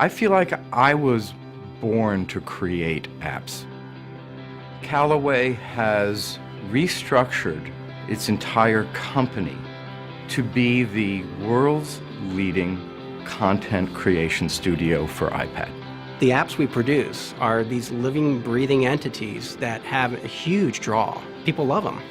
I feel like I was born to create apps. Callaway has restructured its entire company to be the world's leading content creation studio for iPad. The apps we produce are these living, breathing entities that have a huge draw. People love them,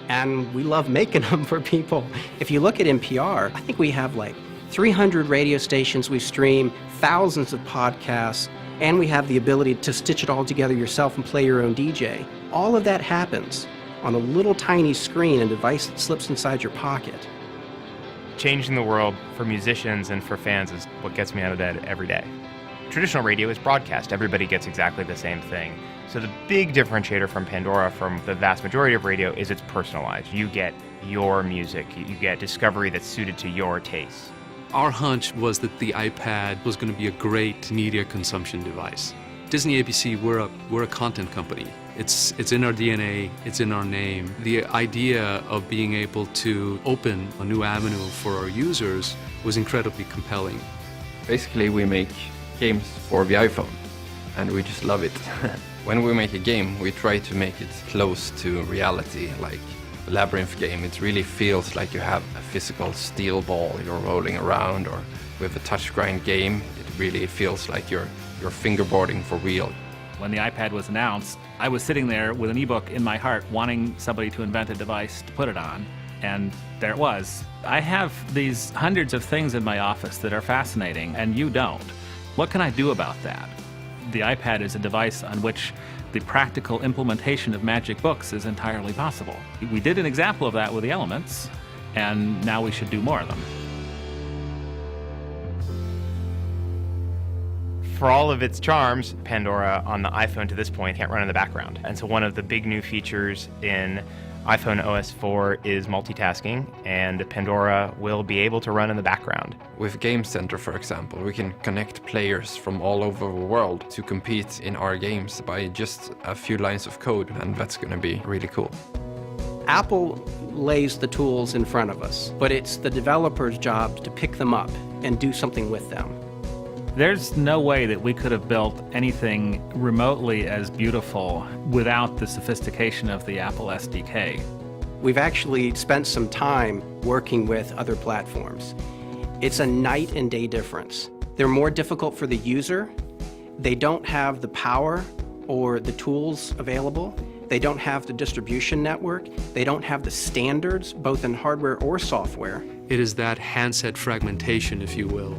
and we love making them for people. If you look at NPR, I think we have like 300 radio stations we stream, thousands of podcasts, and we have the ability to stitch it all together yourself and play your own DJ. All of that happens on a little tiny screen, a device that slips inside your pocket. Changing the world for musicians and for fans is what gets me out of bed every day. Traditional radio is broadcast. Everybody gets exactly the same thing. So the big differentiator from Pandora from the vast majority of radio is it's personalized. You get your music. You get discovery that's suited to your taste. Our hunch was that the iPad was going to be a great media consumption device. Disney ABC, we're a content company. It's in our DNA, it's in our name. The idea of being able to open a new avenue for our users was incredibly compelling. Basically, we make games for the iPhone, and we just love it. When we make a game, we try to make it close to reality, like the Labyrinth game. It really feels like you have a physical steel ball you're rolling around, or with a touchscreen game, it really feels like you're fingerboarding for real. When the iPad was announced, I was sitting there with an ebook in my heart, wanting somebody to invent a device to put it on, and there it was. I have these hundreds of things in my office that are fascinating, and you don't. What can I do about that? The iPad is a device on which the practical implementation of magic books is entirely possible. We did an example of that with the Elements, and now we should do more of them. For all of its charms, Pandora on the iPhone to this point can't run in the background. And so one of the big new features in iPhone OS 4 is multitasking, and Pandora will be able to run in the background. With Game Center, for example, we can connect players from all over the world to compete in our games by just a few lines of code, and that's going to be really cool. Apple lays the tools in front of us, but it's the developer's job to pick them up and do something with them. There's no way that we could have built anything remotely as beautiful without the sophistication of the Apple SDK. We've actually spent some time working with other platforms. It's a night and day difference. They're more difficult for the user. They don't have the power or the tools available. They don't have the distribution network. They don't have the standards, both in hardware or software. It is that handset fragmentation, if you will,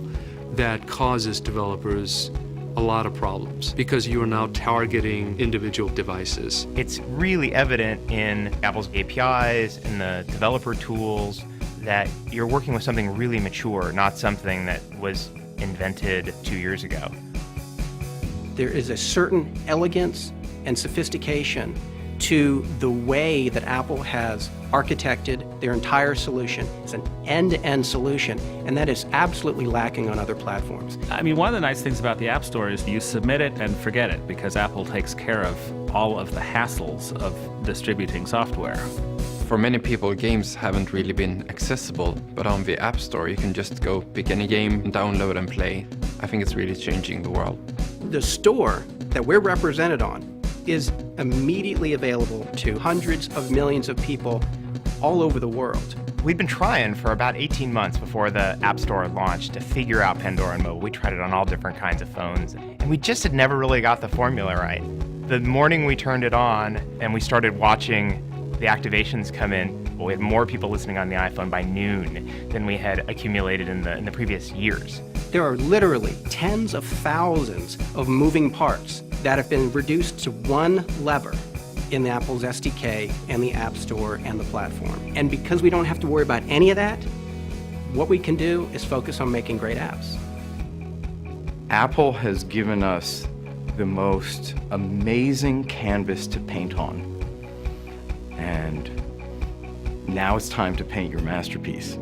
that causes developers a lot of problems because you are now targeting individual devices. It's really evident in Apple's APIs and the developer tools that you're working with something really mature, not something that was invented 2 years ago. There is a certain elegance and sophistication to the way that Apple has architected their entire solution. It's an end-to-end solution, and that is absolutely lacking on other platforms. I mean, one of the nice things about the App Store is you submit it and forget it because Apple takes care of all of the hassles of distributing software. For many people, games haven't really been accessible, but on the App Store you can just go pick any game, download and play. I think it's really changing the world. The store that we're represented on is immediately available to hundreds of millions of people all over the world. We've been trying for about 18 months before the App Store launched to figure out Pandora on mobile. We tried it on all different kinds of phones, and we just had never really got the formula right. The morning we turned it on and we started watching the activations come in, we had more people listening on the iPhone by noon than we had accumulated in the previous years. There are literally tens of thousands of moving parts that have been reduced to one lever in the Apple's SDK and the App Store and the platform. And because we don't have to worry about any of that, what we can do is focus on making great apps. Apple has given us the most amazing canvas to paint on. And now it's time to paint your masterpiece.